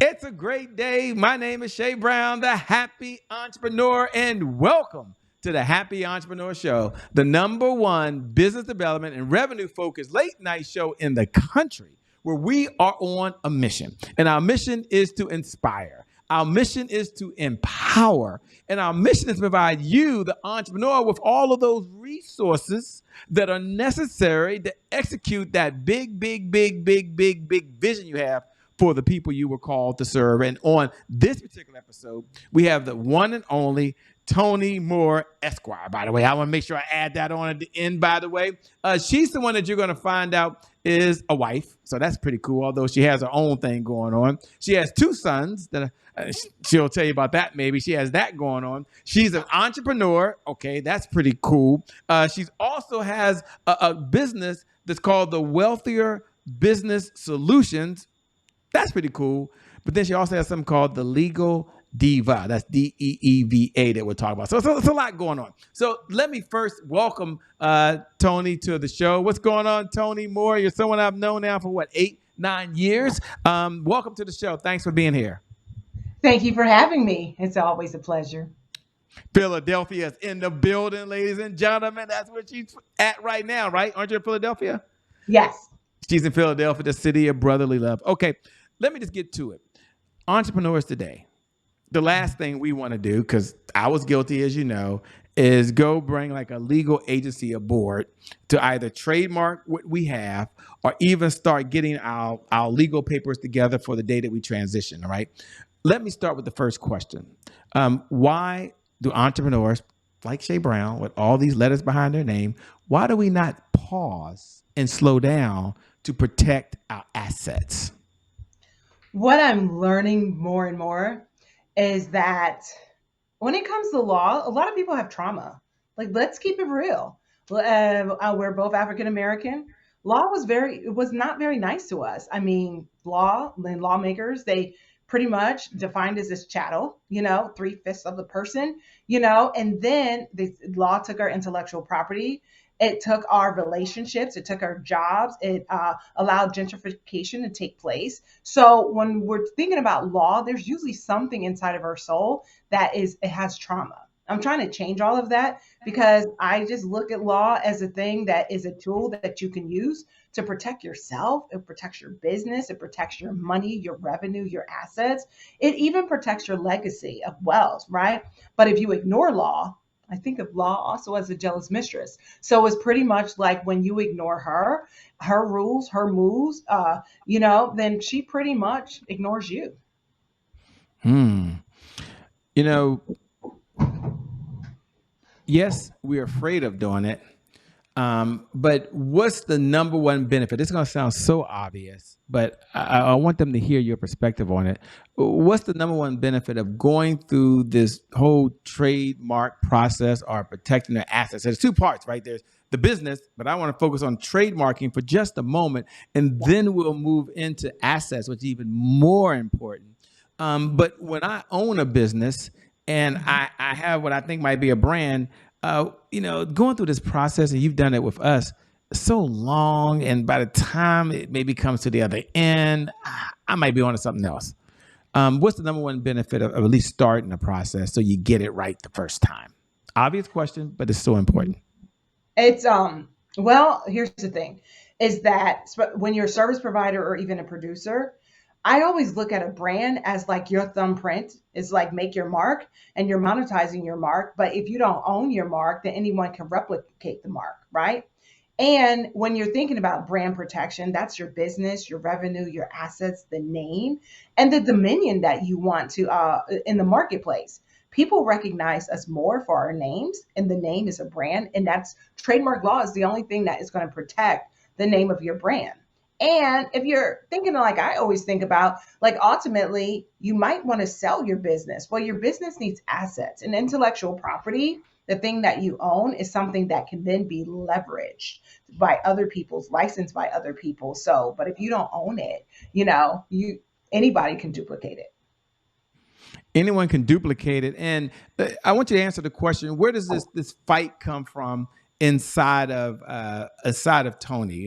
It's a great day. My name is Shay Brown, the happy entrepreneur, and welcome to the Happy Entrepreneur Show, the number one business development and revenue focused late night show in the country where we are on a mission. And our mission is to inspire. Our mission is to empower. And our mission is to provide you, the entrepreneur, with all of those resources that are necessary to execute that big vision you have for the people you were called to serve. And on this particular episode, we have the one and only Toni Moore, Esquire. By the way, I want to make sure I add that on at the end, by the way. She's the one that you're going to find out is a wife. So that's pretty cool, although she has her own thing going on. She has two sons that she'll tell you about that maybe. She has that going on. She's an entrepreneur. Okay, that's pretty cool. She also has a business that's called the Wealthier Business Solutions. That's pretty cool. But then she also has something called the Legal Diva. That's Deeva that we're talking about. So it's a lot going on. So let me first welcome Toni to the show. What's going on, Toni Moore? You're someone I've known now for what, 8-9 years. Welcome to the show. Thanks for being here. Thank you for having me. It's always a pleasure. Philadelphia is in the building, ladies and gentlemen. That's where she's at right now, right? Aren't you in Philadelphia? Yes. She's in Philadelphia, the city of brotherly love. Okay, let me just get to it. Entrepreneurs today, the last thing we want to do, because I was guilty, as you know, is go bring like a legal agency aboard to either trademark what we have or even start getting our legal papers together for the day that we transition, all right? Let me start with the first question. Why do entrepreneurs like Shay Brown, with all these letters behind their name, why do we not pause and slow down to protect our assets? What I'm learning more and more is that when it comes to law, a lot of people have trauma. Like, let's keep it real. We're both African American. Law was not very nice to us. I mean, law and lawmakers, they pretty much defined as this chattel, 3/5 of the person, and then the law took our intellectual property. It took our relationships, it took our jobs, it allowed gentrification to take place. So when we're thinking about law, there's usually something inside of our soul it has trauma. I'm trying to change all of that because I just look at law as a thing that is a tool that you can use to protect yourself. It protects your business. It protects your money, your revenue, your assets. It even protects your legacy of wealth, right? But if you ignore law, I think of law also as a jealous mistress. So it's pretty much like when you ignore her rules, her moves, then she pretty much ignores you. You know, yes, we're afraid of doing it. But what's the number one benefit? It's going to sound so obvious, but I want them to hear your perspective on it. What's the number one benefit of going through this whole trademark process or protecting their assets? There's two parts, right? There's the business, but I want to focus on trademarking for just a moment, and then we'll move into assets, which is even more important. But when I own a business and I have what I think might be a brand, going through this process, and you've done it with us so long, and by the time it maybe comes to the other end, I might be on to something else. What's the number one benefit of at least starting the process so you get it right the first time? Obvious question, but it's so important. It's well, here's the thing, is that when you're a service provider or even a producer, I always look at a brand as like your thumbprint. It's like make your mark and you're monetizing your mark. But if you don't own your mark, then anyone can replicate the mark, right? And when you're thinking about brand protection, that's your business, your revenue, your assets, the name, and the dominion that you want to in the marketplace. People recognize us more for our names, and the name is a brand, and that's trademark law is the only thing that is going to protect the name of your brand. And if you're thinking like I always think about, like ultimately, you might want to sell your business. Well, your business needs assets and intellectual property. The thing that you own is something that can then be leveraged by other people's, licensed by other people. So, but if you don't own it, anybody can duplicate it. Anyone can duplicate it. And I want you to answer the question, where does this fight come from inside of Toni.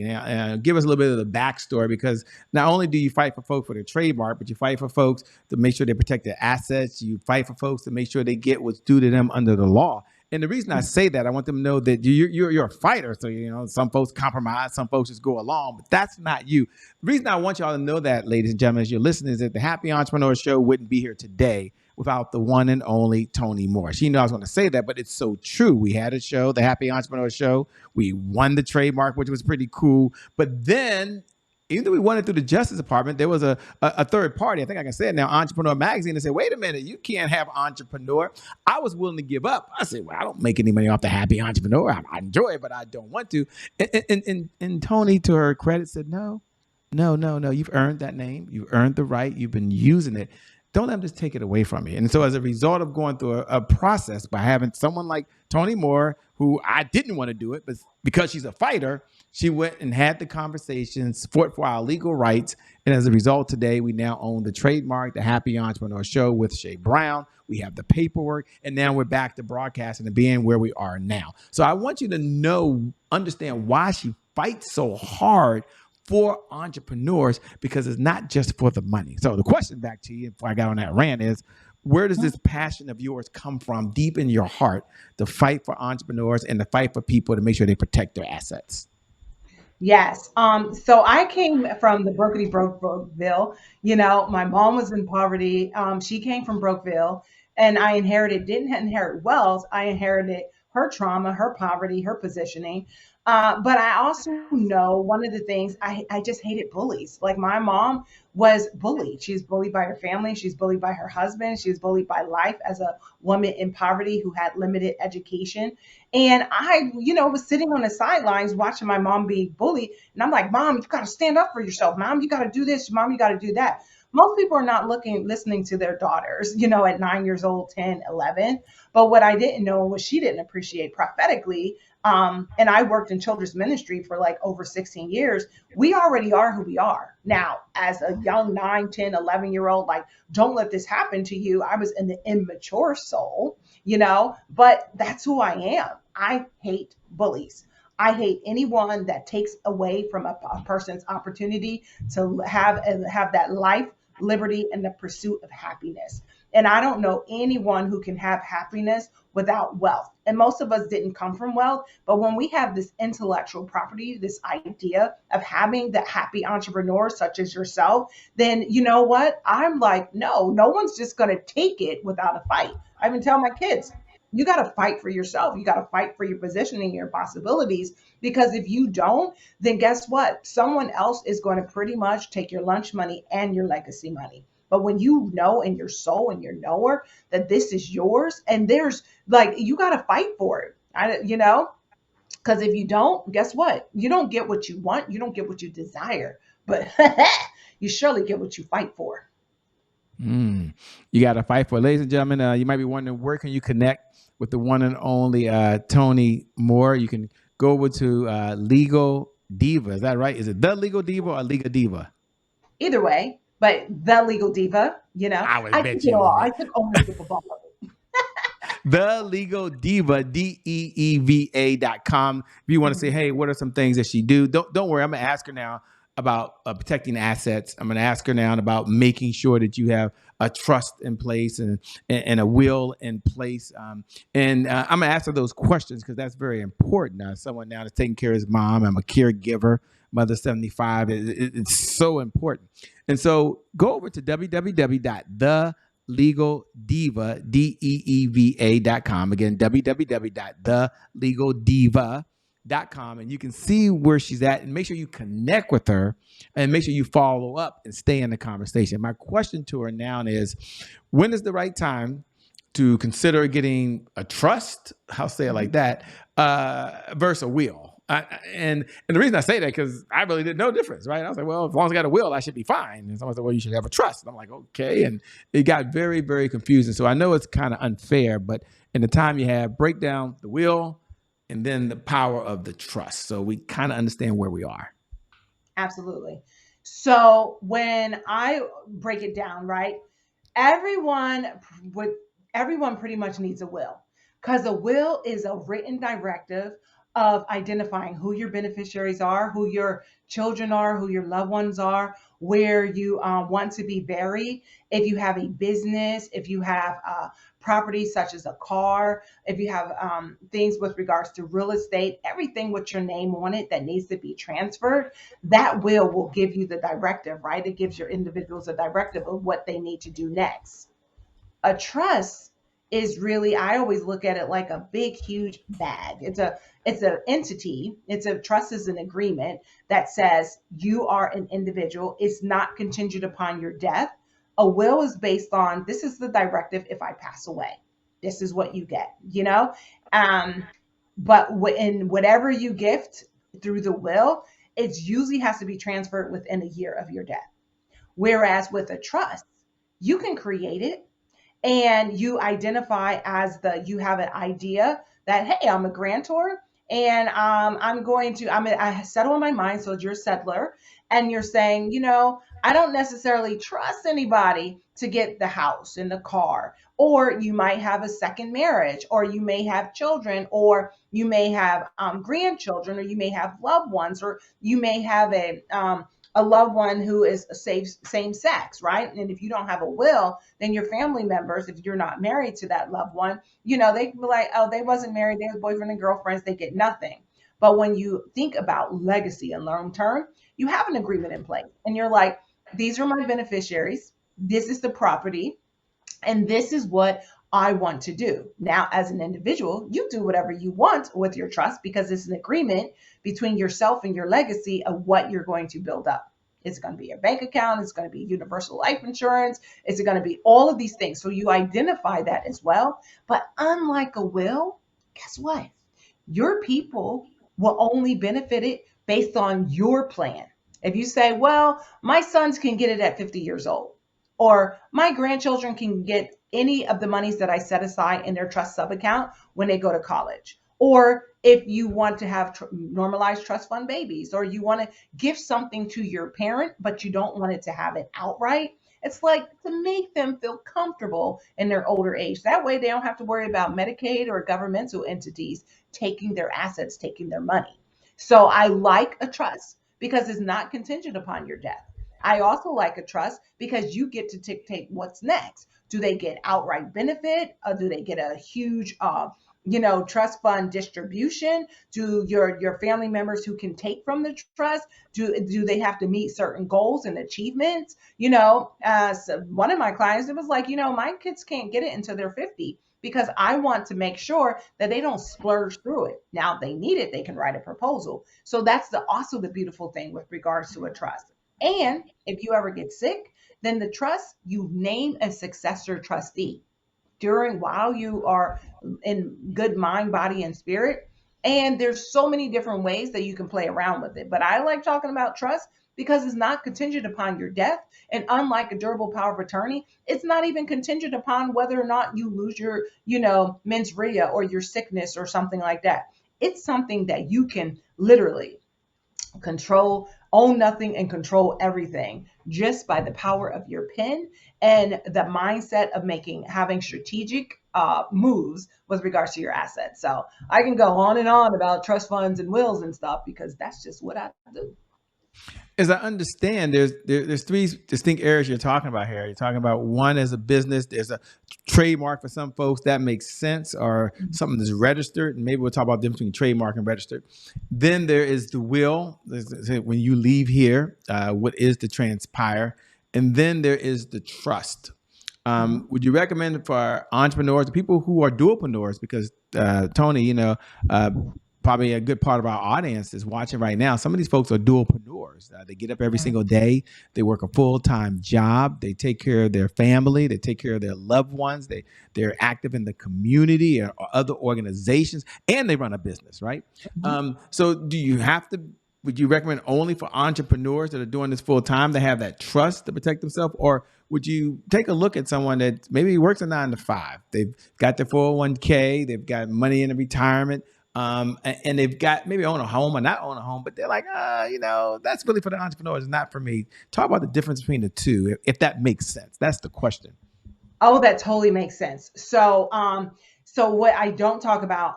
Give us a little bit of the backstory, because not only do you fight for folks for their trademark, but you fight for folks to make sure they protect their assets. You fight for folks to make sure they get what's due to them under the law. And the reason I say that, I want them to know that you're a fighter. So, some folks compromise, some folks just go along, but that's not you. The reason I want y'all to know that, ladies and gentlemen, as you're listening, is that the Happy Entrepreneur Show wouldn't be here today without the one and only Toni Moore. She knew I was going to say that, but it's so true. We had a show, the Happy Entrepreneur Show. We won the trademark, which was pretty cool. But then, even though we won it through the Justice Department, there was a third party. I think I can say it now, Entrepreneur Magazine, and said, wait a minute, you can't have Entrepreneur. I was willing to give up. I said, well, I don't make any money off the Happy Entrepreneur. I enjoy it, but I don't want to. And Toni, to her credit, said, no. You've earned that name. You've earned the right. You've been using it. Don't let them just take it away from you. And so as a result of going through a process by having someone like Toni Moore, who I didn't want to do it, but because she's a fighter, she went and had the conversations, fought for our legal rights. And as a result, today, we now own the trademark, the Happy Entrepreneur Show with Shay Brown. We have the paperwork, and now we're back to broadcasting and being where we are now. So I want you to understand why she fights so hard for entrepreneurs, because it's not just for the money. So the question back to you before I got on that rant is, where does this passion of yours come from deep in your heart to fight for entrepreneurs and to fight for people to make sure they protect their assets? Yes. So I came from the Brokeville. My mom was in poverty. She came from Brokeville, and didn't inherit wealth. I inherited her trauma, her poverty, her positioning. But I also know one of the things, I just hated bullies. Like, my mom was bullied. She's bullied by her family. She's bullied by her husband. She's bullied by life as a woman in poverty who had limited education. And I, was sitting on the sidelines watching my mom be bullied. And I'm like, Mom, you got to stand up for yourself. Mom, you got to do this. Mom, you got to do that. Most people are not listening to their daughters, at 9 years old, 10, 11. But what I didn't know was she didn't appreciate prophetically. And I worked in children's ministry for like over 16 years. We already are who we are. Now, as a young 9, 10, 11-year-old, like, don't let this happen to you. I was in the immature soul, but that's who I am. I hate bullies. I hate anyone that takes away from a person's opportunity to have that life, liberty, and the pursuit of happiness. And I don't know anyone who can have happiness without wealth. And most of us didn't come from wealth. But when we have this intellectual property, this idea of having the happy entrepreneur such as yourself, then you know what? I'm like, no one's just going to take it without a fight. I even tell my kids, you got to fight for yourself. You got to fight for your positioning, your possibilities, because if you don't, then guess what? Someone else is going to pretty much take your lunch money and your legacy money. But when you know in your soul and your knower that this is yours, and there's like, you got to fight for it, because if you don't, guess what? You don't get what you want. You don't get what you desire, but you surely get what you fight for. You got to fight for it. Ladies and gentlemen, you might be wondering, where can you connect with the one and only Toni Moore? You can go over to Legal Diva. Is that right? Is it The Legal Diva or Legal Diva? Either way, but The Legal Diva, I took it all. I took ownership of all of it. The Legal Diva, DEEVA.com. If you want to say, hey, what are some things that she do? Don't worry. I'm going to ask her now about protecting assets. I'm going to ask her now about making sure that you have a trust in place and a will in place. And I'm going to ask her those questions because that's very important. Someone now that's taking care of his mom. I'm a caregiver. Mother 75. It's so important. And so go over to www.thelegaldeva.com. Again, www.thelegaldeva.com. And you can see where she's at and make sure you connect with her and make sure you follow up and stay in the conversation. My question to her now is, when is the right time to consider getting a trust? I'll say it like that, versus a will. And the reason I say that, because I really didn't know the difference, right? I was like, well, as long as I got a will, I should be fine. And someone said, well, you should have a trust. And I'm like, okay. And it got very, very confusing. So I know it's kind of unfair, but in the time you have, break down the will and then the power of the trust, so we kind of understand where we are. Absolutely. So when I break it down, right, everyone everyone pretty much needs a will, because a will is a written directive of identifying who your beneficiaries are, who your children are, who your loved ones are, where you want to be buried. If you have a business, if you have property such as a car, if you have things with regards to real estate, everything with your name on it that needs to be transferred, that will give you the directive, right? It gives your individuals a directive of what they need to do next. A trust is really, I always look at it like a big huge bag. It's an entity. It's a trust is an agreement that says you are an individual. It's not contingent upon your death. A will is based on, this is the directive. If I pass away, this is what you get, um but in whatever you gift through the will, it usually has to be transferred within a year of your death. Whereas with a trust, you can create it, and you identify as the, you have an idea that, hey, I'm a grantor, and I'm going to, I settle in my mind. So you're a settler, and you're saying, I don't necessarily trust anybody to get the house and the car. Or you might have a second marriage, or you may have children, or you may have grandchildren, or you may have loved ones, or you may have a loved one who is a same sex, right? And if you don't have a will, then your family members, if you're not married to that loved one, they can be like, oh, they wasn't married, they were boyfriend and girlfriends, they get nothing. But when you think about legacy and long term, you have an agreement in place, and you're like, these are my beneficiaries, this is the property, and this is what I want to do. Now, as an individual, you do whatever you want with your trust, because it's an agreement between yourself and your legacy of what you're going to build up. It's going to be a bank account. It's going to be universal life insurance. It's going to be all of these things. So you identify that as well. But unlike a will, guess what? Your people will only benefit it based on your plan. If you say, well, my sons can get it at 50 years old, or my grandchildren can get any of the monies that I set aside in their trust sub account when they go to college. Or if you want to have normalized trust fund babies, or you want to give something to your parent, but you don't want it to have it outright. It's like to make them feel comfortable in their older age. That way they don't have to worry about Medicaid or governmental entities taking their assets, taking their money. So I like a trust because it's not contingent upon your death. I also like a trust because you get to dictate what's next. Do they get outright benefit? Or do they get a huge, trust fund distribution? Do your family members who can take from the trust, do they have to meet certain goals and achievements? So one of my clients, it was like, my kids can't get it until they're 50, because I want to make sure that they don't splurge through it. Now, if they need it, they can write a proposal. So that's also the beautiful thing with regards to a trust. And if you ever get sick, then the trust, you name a successor trustee during, while you are in good mind, body, and spirit. And there's so many different ways that you can play around with it. But I like talking about trust because it's not contingent upon your death. And unlike a durable power of attorney, it's not even contingent upon whether or not you lose your, mens rea or your sickness or something like that. It's something that you can literally control, own nothing, and control everything just by the power of your pen and the mindset of having strategic moves with regards to your assets. So I can go on and on about trust funds and wills and stuff because that's just what I do. As I understand, there's three distinct areas you're talking about here. You're talking about one as a business. There's a trademark for some folks that makes sense, or something that's registered. And maybe we'll talk about the difference between trademark and registered. Then there is the will. When you leave here, what is to transpire? And then there is the trust. Would you recommend for our entrepreneurs, the people who are dualpreneurs, because Toni, probably a good part of our audience is watching right now. Some of these folks are dualpreneurs. They get up every single day. They work a full-time job. They take care of their family. They take care of their loved ones. They're active in the community or other organizations, and they run a business, right? So would you recommend only for entrepreneurs that are doing this full time to have that trust to protect themselves? Or would you take a look at someone that maybe works a 9 to 5? They've got their 401k, they've got money in a retirement, and they've got maybe own a home or not own a home, but they're like, that's really for the entrepreneurs, it's not for me. Talk about the difference between the two, if that makes sense. That's the question. Oh, that totally makes sense. So, So what I don't talk about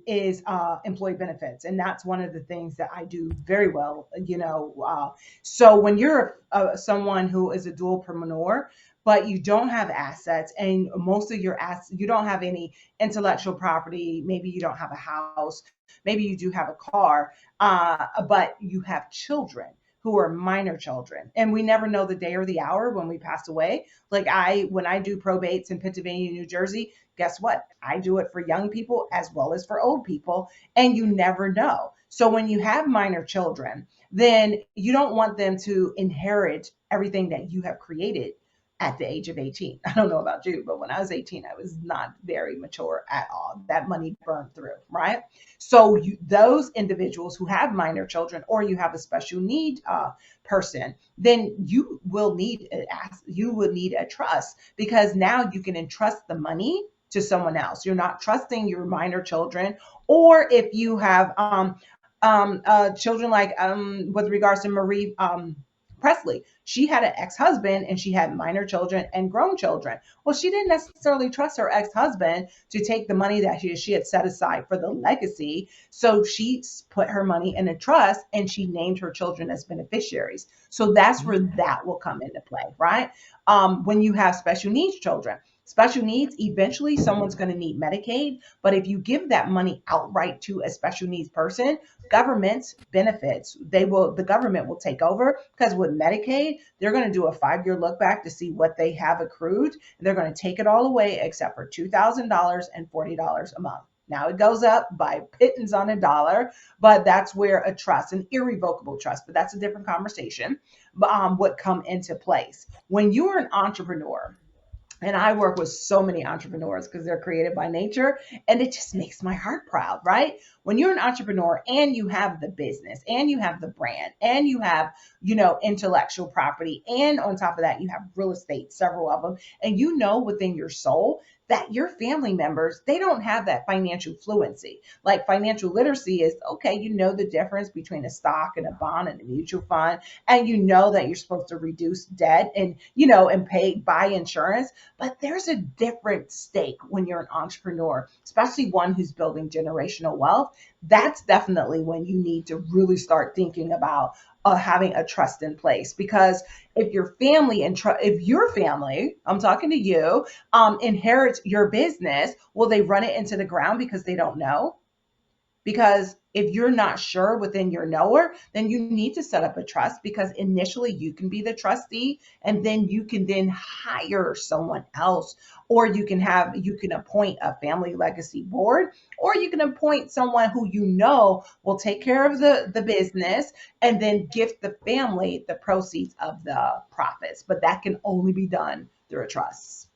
is employee benefits, and that's one of the things that I do very well. So when you're someone who is a dualpreneur, but you don't have assets, and most of your assets, you don't have any intellectual property. Maybe you don't have a house. Maybe you do have a car, but you have children who are minor children, and we never know the day or the hour when we pass away. Like when I do probates in Pennsylvania, New Jersey, guess what? I do it for young people as well as for old people, and you never know. So when you have minor children, then you don't want them to inherit everything that you have created at the age of 18. I don't know about you, but when I was 18, I was not very mature at all. That money burned through, right? So those individuals who have minor children, or you have a special need person, then you will need a trust, because now you can entrust the money to someone else. You're not trusting your minor children, or if you have children like with regards to Marie Presley. She had an ex-husband and she had minor children and grown children. Well, she didn't necessarily trust her ex-husband to take the money that she had set aside for the legacy. So she put her money in a trust and she named her children as beneficiaries. So that's where that will come into play, right? When you have special needs children. Special needs, eventually someone's going to need Medicaid, but if you give that money outright to a special needs person, government benefits, the government will take over, because with Medicaid, they're going to do a 5-year look back to see what they have accrued, and they're going to take it all away except for $2,000 and $40 a month. Now it goes up by pittance on a dollar, but that's where a trust, an irrevocable trust, but that's a different conversation, would come into place. When you are an entrepreneur, and I work with so many entrepreneurs because they're creative by nature, and it just makes my heart proud, right? When you're an entrepreneur and you have the business and you have the brand and you have, intellectual property, and on top of that, you have real estate, several of them, and you know within your soul that your family members, they don't have that financial fluency. Like financial literacy is okay, you know the difference between a stock and a bond and a mutual fund, and you know that you're supposed to reduce debt and buy insurance. But there's a different stake when you're an entrepreneur, especially one who's building generational wealth. That's definitely when you need to really start thinking about having a trust in place. Because if your family, I'm talking to you, inherits your business, will they run it into the ground because they don't know? Because if you're not sure within your knower, then you need to set up a trust, because initially you can be the trustee, and then you can then hire someone else, or you can appoint a family legacy board, or you can appoint someone who will take care of the business and then gift the family the proceeds of the profits. But that can only be done through a trust.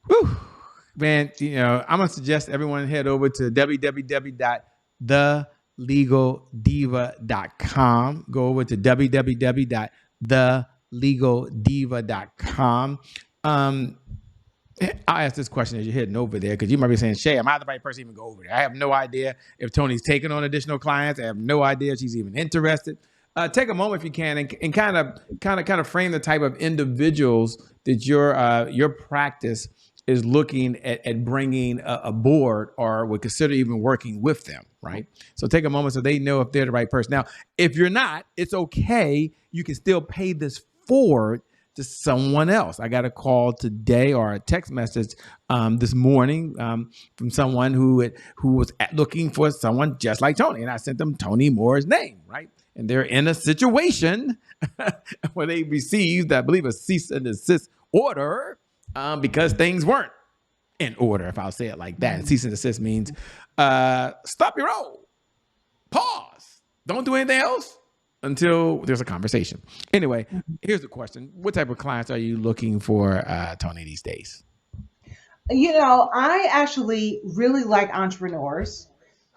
Whew. Man, I'm going to suggest everyone head over to www.thelegaldiva.com. Go over to www.thelegaldiva.com. I'll ask this question as you're heading over there, because you might be saying, Shay, am I the right person to even go over there? I have no idea if Toni's taking on additional clients. I have no idea if she's even interested. Take a moment if you can, and kind of frame the type of individuals that your practice is looking at bringing aboard, or would consider even working with them, right? So take a moment so they know if they're the right person. Now, if you're not, it's okay. You can still pay this forward to someone else. I got a call today, or a text message this morning from someone who was looking for someone just like Toni, and I sent them Toni Moore's name, right? And they're in a situation where they received, I believe, a cease and desist order because things weren't in order, if I'll say it like that. And cease and desist means stop your roll, pause, don't do anything else until there's a conversation. Anyway, here's the question. What type of clients are you looking for, Toni, these days? I actually really like entrepreneurs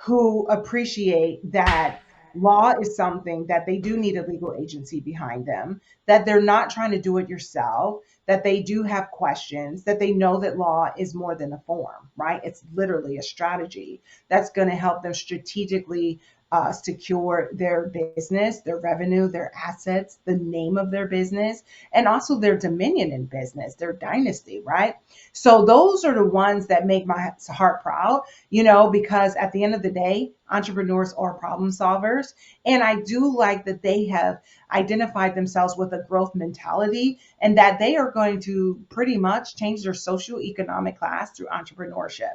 who appreciate that law is something that they do need a legal agency behind them, that they're not trying to do it yourself, that they do have questions, that they know that law is more than a form, right? It's literally a strategy that's going to help them strategically secure their business, their revenue, their assets, the name of their business, and also their dominion in business, their dynasty, right? So those are the ones that make my heart proud, because at the end of the day, entrepreneurs are problem solvers. And I do like that they have identified themselves with a growth mentality and that they are going to pretty much change their socioeconomic class through entrepreneurship.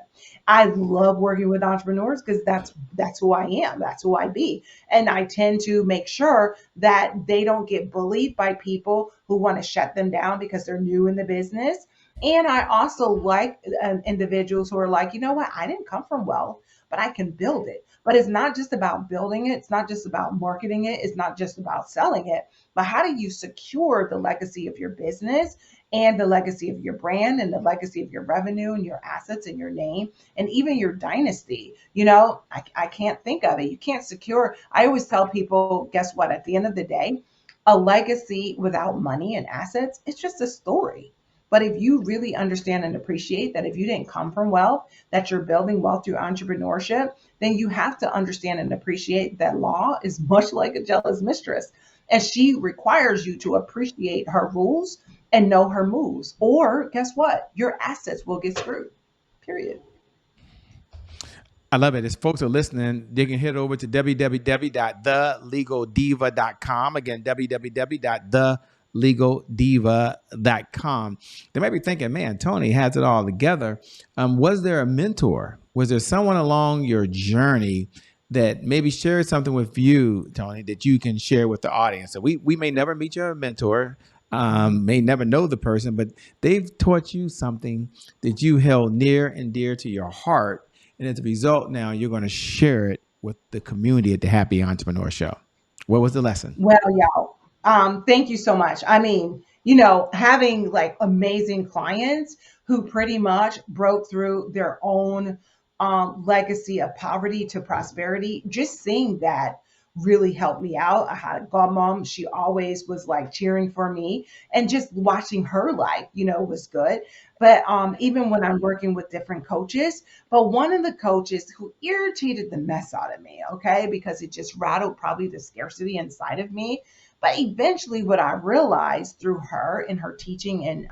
I love working with entrepreneurs because that's who I am. That's who I be. And I tend to make sure that they don't get bullied by people who want to shut them down because they're new in the business. And I also like individuals who are like, you know what, I didn't come from wealth, but I can build it. But it's not just about building it. It's not just about marketing it. It's not just about selling it. But how do you secure the legacy of your business and the legacy of your brand and the legacy of your revenue and your assets and your name and even your dynasty? I can't think of it. You can't secure. I always tell people, guess what? At the end of the day, a legacy without money and assets, it's just a story. But if you really understand and appreciate that if you didn't come from wealth, that you're building wealth through entrepreneurship, then you have to understand and appreciate that law is much like a jealous mistress. And she requires you to appreciate her rules and know her moves. Or guess what? Your assets will get screwed. Period. I love it. As folks are listening, they can head over to www.thelegaldiva.com. Again, www.thelegaldiva.com. They might be thinking, man, Toni has it all together. Was there a mentor? Was there someone along your journey that maybe shared something with you, Toni, that you can share with the audience? So we may never meet your mentor, may never know the person, but they've taught you something that you held near and dear to your heart, and as a result, now you're going to share it with the community at the Happy Entrepreneur Show. What was the lesson? Well, yeah. Thank you so much. I mean, having like amazing clients who pretty much broke through their own legacy of poverty to prosperity, just seeing that really helped me out. I had a godmom. She always was like cheering for me and just watching her life, was good. But even when I'm working with different coaches, but one of the coaches who irritated the mess out of me, okay, because it just rattled probably the scarcity inside of me. But eventually, what I realized through her and her teaching and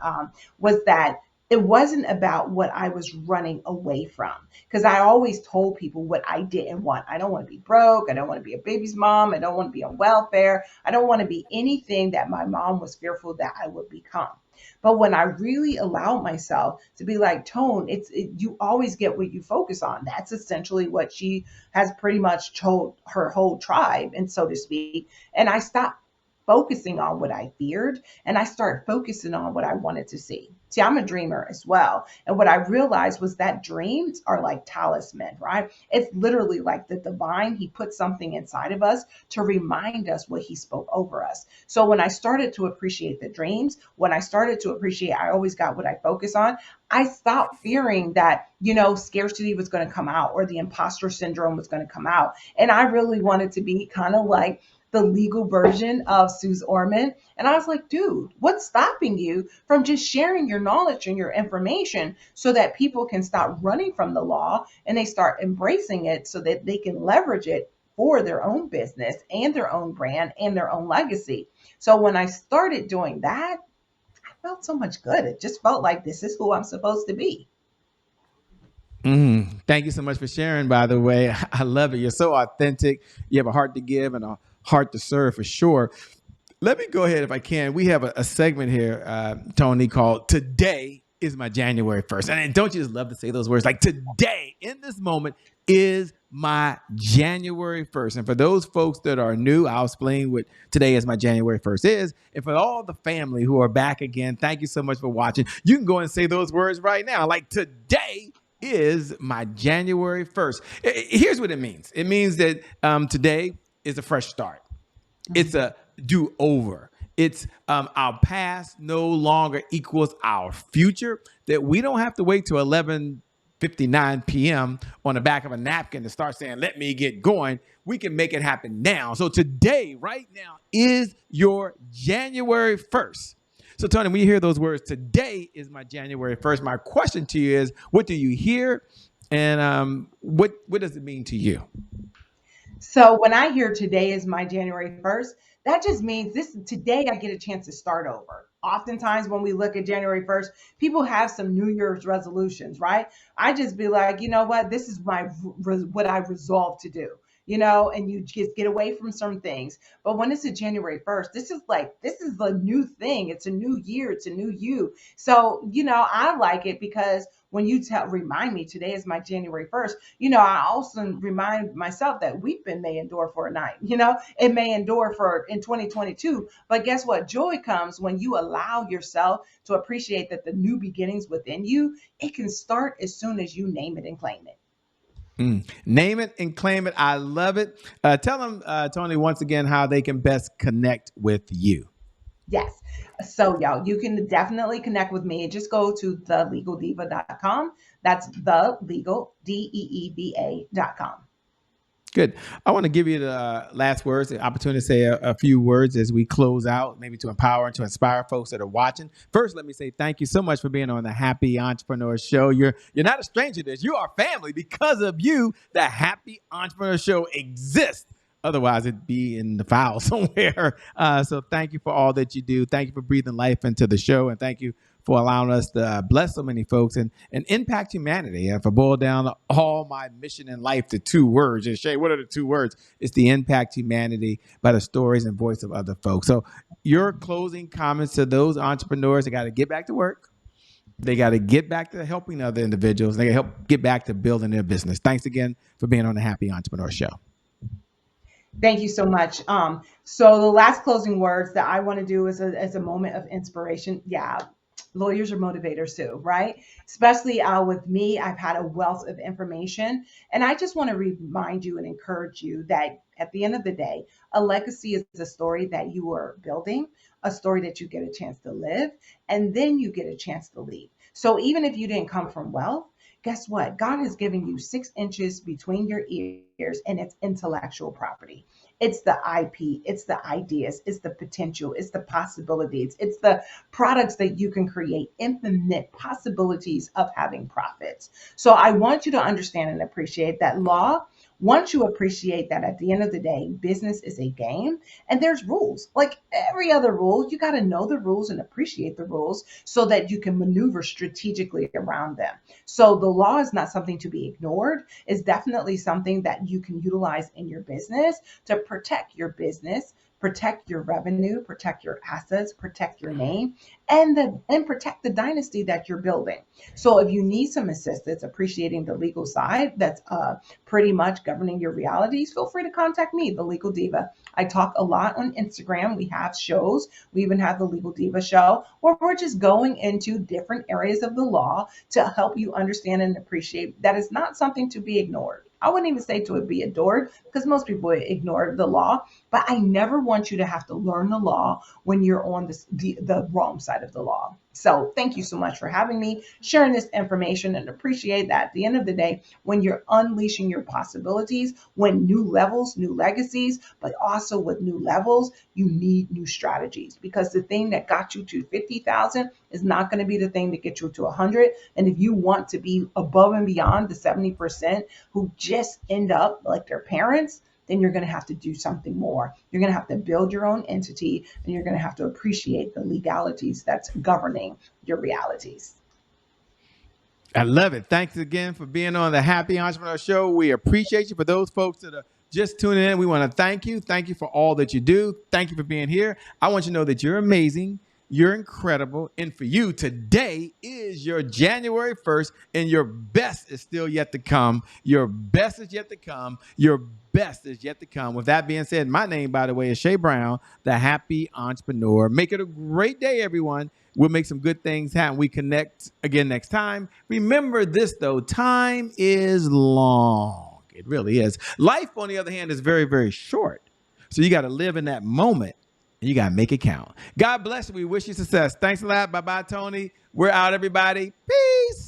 was that it wasn't about what I was running away from. Because I always told people what I didn't want. I don't want to be broke. I don't want to be a baby's mom. I don't want to be on welfare. I don't want to be anything that my mom was fearful that I would become. But when I really allowed myself to be like, Tone, you always get what you focus on. That's essentially what she has pretty much told her whole tribe, and so to speak. And I stopped focusing on what I feared and I started focusing on what I wanted to see. See, I'm a dreamer as well. And what I realized was that dreams are like talisman, right? It's literally like the divine. He put something inside of us to remind us what he spoke over us. So when I started to appreciate the dreams, when I started to appreciate I always got what I focus on, I stopped fearing that, scarcity was going to come out or the imposter syndrome was going to come out. And I really wanted to be kind of like the legal version of Suze Orman. And I was like, dude, what's stopping you from just sharing your knowledge and your information so that people can stop running from the law and they start embracing it so that they can leverage it for their own business and their own brand and their own legacy. So when I started doing that, I felt so much good. It just felt like this is who I'm supposed to be. Thank you so much for sharing, by the way. I love it. You're so authentic. You have a heart to give and a heart to serve for sure. Let me go ahead if I can. We have a segment here, Toni, called Today is My January 1st. And don't you just love to say those words? Like today, in this moment, is my January 1st. And for those folks that are new, I'll explain what today is my January 1st is. And for all the family who are back again, thank you so much for watching. You can go and say those words right now. Like today is my January 1st. Here's what it means. It means that today is a fresh start. It's a do over. It's our past no longer equals our future. That we don't have to wait till 11:59 p.m. on the back of a napkin to start saying, let me get going. We can make it happen now. So today, right now, is your January 1st. So Toni, when you hear those words, today is my January 1st, my question to you is, what do you hear? And what does it mean to you? So when I hear today is my January 1st, that just means this today I get a chance to start over. Oftentimes when we look at January 1st, people have some New Year's resolutions, right? I just be like, you know what? This is what I resolved to do. And you just get away from some things. But when it's a January 1st, this is the new thing. It's a new year, it's a new you. So, I like it because when you remind me today is my January 1st, I also remind myself that weeping may endure for a night. It may endure for in 2022, but guess what? Joy comes when you allow yourself to appreciate that the new beginnings within you, it can start as soon as you name it and claim it. Name it and claim it. I love it. Tell them, Toni, once again, how they can best connect with you. Yes. So, y'all, you can definitely connect with me. Just go to thelegaldeva.com. That's thelegaldeva.com. Good. I want to give you the last words, the opportunity to say a few words as we close out, maybe to empower and to inspire folks that are watching. First, let me say thank you so much for being on the Happy Entrepreneur Show. You're not a stranger to this. You are family. Because of you, the Happy Entrepreneur Show exists. Otherwise, it'd be in the file somewhere. So thank you for all that you do. Thank you for breathing life into the show. And thank you for allowing us to bless so many folks and impact humanity. If I boil down all my mission in life to two words, and Shay, what are the two words? It's the impact humanity by the stories and voice of other folks. So your closing comments to those entrepreneurs that got to get back to work. They got to get back to helping other individuals. They got to help get back to building their business. Thanks again for being on the Happy Entrepreneur Show. Thank you so much. So the last closing words that I want to do is as a moment of inspiration. Yeah, lawyers are motivators too, right? Especially with me, I've had a wealth of information, and I just want to remind you and encourage you that at the end of the day, a legacy is a story that you are building, a story that you get a chance to live, and then you get a chance to leave. So even if you didn't come from wealth, guess what? God has given you 6 inches between your ears, and it's intellectual property. It's the IP, it's the ideas, it's the potential, it's the possibilities, it's the products that you can create, infinite possibilities of having profits. So I want you to understand and appreciate that law. Once you appreciate that at the end of the day, business is a game and there's rules. Like every other rule, you got to know the rules and appreciate the rules so that you can maneuver strategically around them. So the law is not something to be ignored. It's definitely something that you can utilize in your business to protect your business, protect your revenue, protect your assets, protect your name, and protect the dynasty that you're building. So if you need some assistance appreciating the legal side that's pretty much governing your realities, feel free to contact me, the Legal Diva. I talk a lot on Instagram. We have shows. We even have the Legal Diva show where we're just going into different areas of the law to help you understand and appreciate that it's not something to be ignored. I wouldn't even say to be adored because most people ignore the law, but I never want you to have to learn the law when you're on the wrong side of the law. So thank you so much for having me, sharing this information, and appreciate that at the end of the day, when you're unleashing your possibilities, when new levels, new legacies, but also with new levels, you need new strategies because the thing that got you to 50,000 is not going to be the thing that gets you to 100. And if you want to be above and beyond the 70% who just end up like their parents, then you're going to have to do something more. You're going to have to build your own entity and you're going to have to appreciate the legalities that's governing your realities. I love it. Thanks again for being on the Happy Entrepreneur Show. We appreciate you. For those folks that are just tuning in, we want to thank you. Thank you for all that you do. Thank you for being here. I want you to know that you're amazing. You're incredible. And for you, today is your January 1st, and your best is still yet to come. Your best is yet to come. Your best is yet to come. With that being said, my name, by the way, is Shay Brown, the Happy Entrepreneur. Make it a great day, everyone. We'll make some good things happen. We connect again next time. Remember this, though. Time is long. It really is. Life, on the other hand, is very, very short. So you got to live in that moment. And you got to make it count. God bless you. We wish you success. Thanks a lot. Bye-bye, Toni. We're out, everybody. Peace.